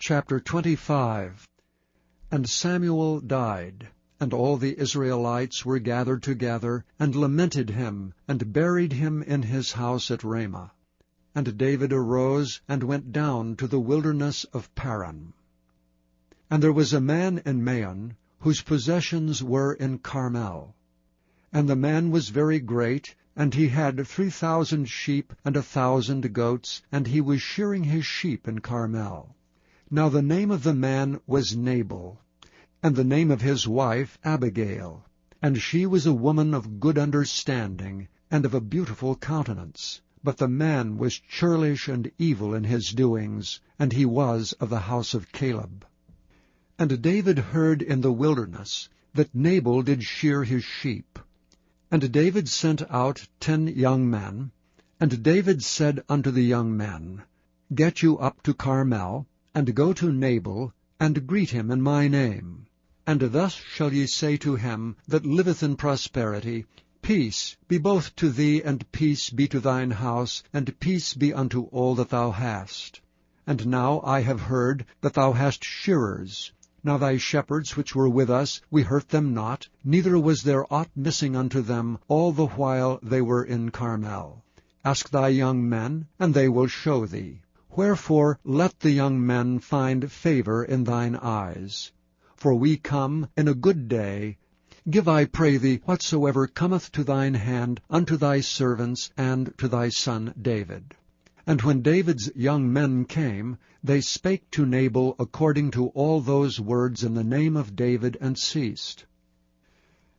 Chapter 25. And Samuel died, and all the Israelites were gathered together, and lamented him, and buried him in his house at Ramah. And David arose, and went down to the wilderness of Paran. And there was a man in Maon, whose possessions were in Carmel. And the man was very great, and he had 3,000 sheep and 1,000 goats, and he was shearing his sheep in Carmel. Now the name of the man was Nabal, and the name of his wife Abigail. And she was a woman of good understanding, and of a beautiful countenance. But the man was churlish and evil in his doings, and he was of the house of Caleb. And David heard in the wilderness that Nabal did shear his sheep. And David sent out 10 young men. And David said unto the young men, Get you up to Carmel, and go to Nabal, and greet him in my name. And thus shall ye say to him that liveth in prosperity, Peace be both to thee, and peace be to thine house, and peace be unto all that thou hast. And now I have heard that thou hast shearers. Now thy shepherds which were with us, we hurt them not, neither was there aught missing unto them all the while they were in Carmel. Ask thy young men, and they will show thee. Wherefore let the young men find favor in thine eyes. For we come in a good day. Give, I pray thee, whatsoever cometh to thine hand unto thy servants and to thy son David. And when David's young men came, they spake to Nabal according to all those words in the name of David, and ceased.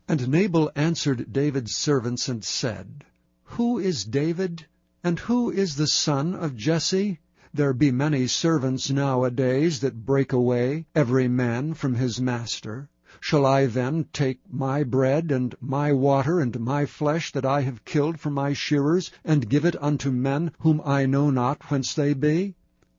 And Nabal answered David's servants, and said, Who is David, and who is the son of Jesse? There be many servants nowadays that break away, every man from his master. Shall I then take my bread, and my water, and my flesh that I have killed for my shearers, and give it unto men whom I know not whence they be?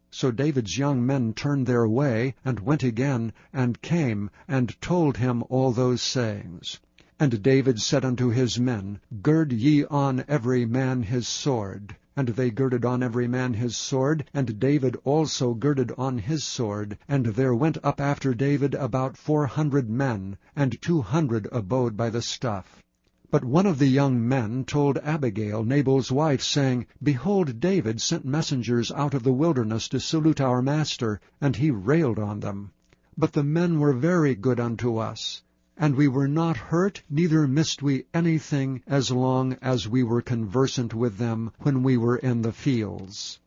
So David's young men turned their way, and went again, and came, and told him all those sayings. And David said unto his men, Gird ye on every man his sword. And they girded on every man his sword, and David also girded on his sword. And there went up after David about 400 men, and 200 abode by the stuff. But one of the young men told Abigail, Nabal's wife, saying, Behold, David sent messengers out of the wilderness to salute our master, and he railed on them. But the men were very good unto us. And we were not hurt, neither missed we anything, as long as we were conversant with them when we were in the fields.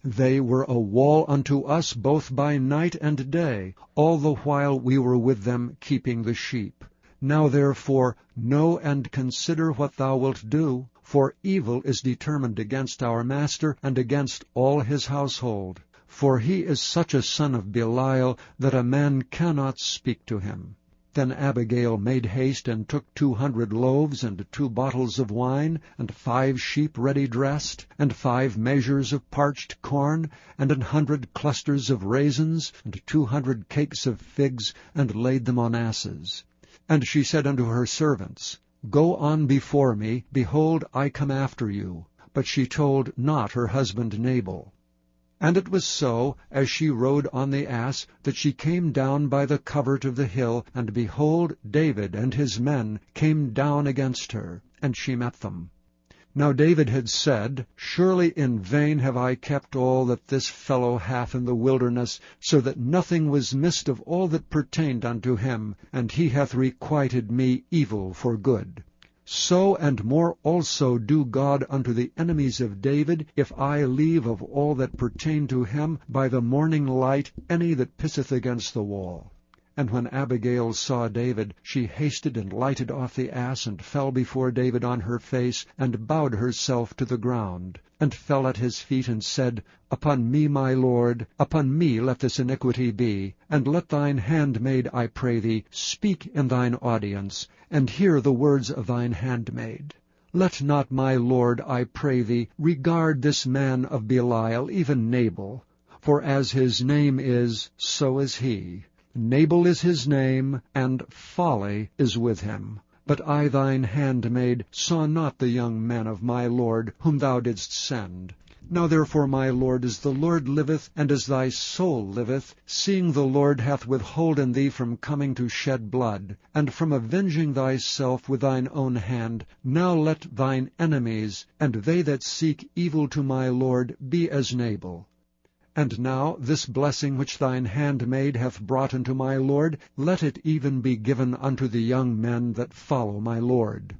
They were a wall unto us both by night and day, all the while we were with them keeping the sheep. Now therefore know and consider what thou wilt do, for evil is determined against our master and against all his household. For he is such a son of Belial that a man cannot speak to him. Then Abigail made haste, and took 200 loaves, and 2 bottles of wine, and 5 sheep ready dressed, and 5 measures of parched corn, and 100 clusters of raisins, and 200 cakes of figs, and laid them on asses. And she said unto her servants, Go on before me, behold, I come after you. But she told not her husband Nabal. And it was so, as she rode on the ass, that she came down by the covert of the hill, and behold, David and his men came down against her, and she met them. Now David had said, Surely in vain have I kept all that this fellow hath in the wilderness, so that nothing was missed of all that pertained unto him, and he hath requited me evil for good. So and more also do God unto the enemies of David, if I leave of all that pertain to him by the morning light any that pisseth against the wall. And when Abigail saw David, she hasted and lighted off the ass, and fell before David on her face, and bowed herself to the ground, and fell at his feet, and said, Upon me, my lord, upon me let this iniquity be, and let thine handmaid, I pray thee, speak in thine audience, and hear the words of thine handmaid. Let not my lord, I pray thee, regard this man of Belial, even Nabal, for as his name is, so is he. Nabal is his name, and folly is with him. But I thine handmaid saw not the young men of my lord whom thou didst send. Now therefore, my lord, as the Lord liveth, and as thy soul liveth, seeing the Lord hath withholden thee from coming to shed blood, and from avenging thyself with thine own hand, now let thine enemies, and they that seek evil to my lord, be as Nabal. And now this blessing which thine handmaid hath brought unto my lord, let it even be given unto the young men that follow my lord.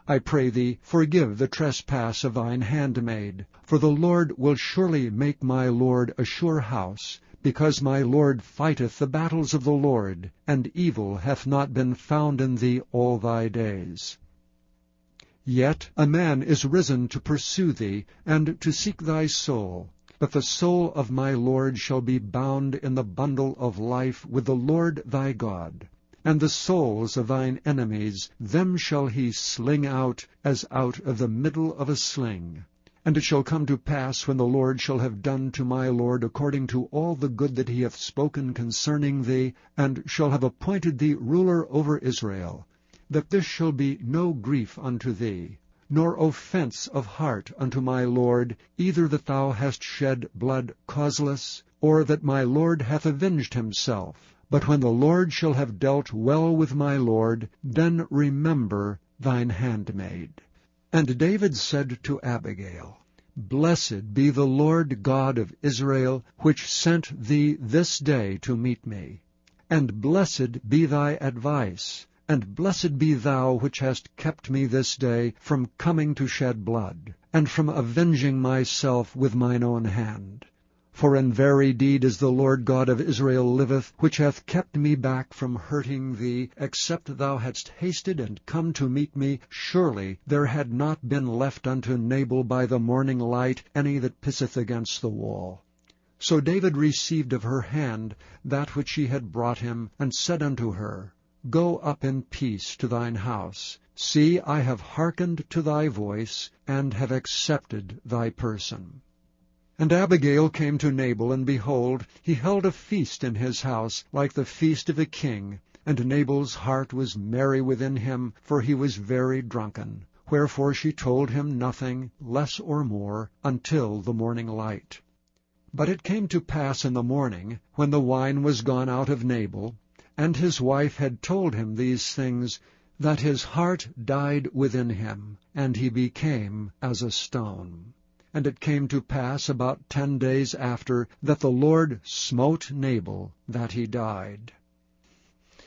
I pray thee, forgive the trespass of thine handmaid. For the Lord will surely make my lord a sure house, because my lord fighteth the battles of the Lord, and evil hath not been found in thee all thy days. Yet a man is risen to pursue thee, and to seek thy soul. But the soul of my lord shall be bound in the bundle of life with the Lord thy God. And the souls of thine enemies, them shall he sling out, as out of the middle of a sling. And it shall come to pass, when the Lord shall have done to my lord according to all the good that he hath spoken concerning thee, and shall have appointed thee ruler over Israel, that this shall be no grief unto thee, nor offense of heart unto my lord, either that thou hast shed blood causeless, or that my lord hath avenged himself. But when the Lord shall have dealt well with my lord, then remember thine handmaid. And David said to Abigail, Blessed be the Lord God of Israel, which sent thee this day to meet me. And blessed be thy advice, and blessed be thou which hast kept me this day from coming to shed blood, and from avenging myself with mine own hand. For in very deed as the Lord God of Israel liveth, which hath kept me back from hurting thee, except thou hadst hasted and come to meet me, surely there had not been left unto Nabal by the morning light any that pisseth against the wall. So David received of her hand that which she had brought him, and said unto her, Go up in peace to thine house. See, I have hearkened to thy voice, and have accepted thy person. And Abigail came to Nabal, and behold, he held a feast in his house, like the feast of a king. And Nabal's heart was merry within him, for he was very drunken. Wherefore she told him nothing, less or more, until the morning light. But it came to pass in the morning, when the wine was gone out of Nabal, and his wife had told him these things, that his heart died within him, and he became as a stone. And it came to pass about 10 days after, that the Lord smote Nabal, that he died.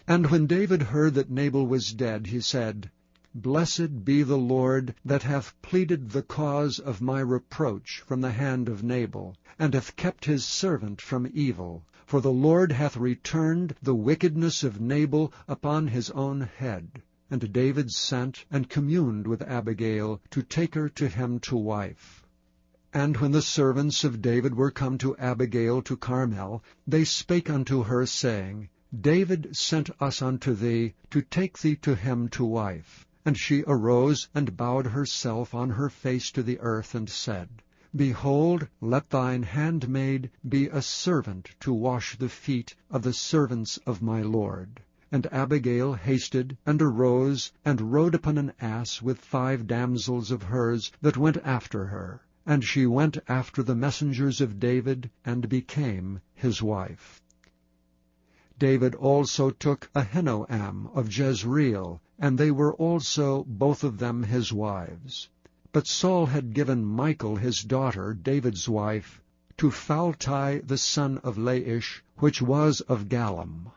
And when David heard that Nabal was dead, he said, Blessed be the Lord, that hath pleaded the cause of my reproach from the hand of Nabal, and hath kept his servant from evil. For the Lord hath returned the wickedness of Nabal upon his own head. And David sent and communed with Abigail, to take her to him to wife. And when the servants of David were come to Abigail to Carmel, they spake unto her, saying, David sent us unto thee, to take thee to him to wife. And she arose, and bowed herself on her face to the earth, and said, Behold, let thine handmaid be a servant to wash the feet of the servants of my lord. And Abigail hasted, and arose, and rode upon an ass with 5 damsels of hers that went after her. And she went after the messengers of David, and became his wife. David also took Ahinoam of Jezreel, and they were also both of them his wives. But Saul had given Michal his daughter, David's wife, to Phalti the son of Laish, which was of Gallim.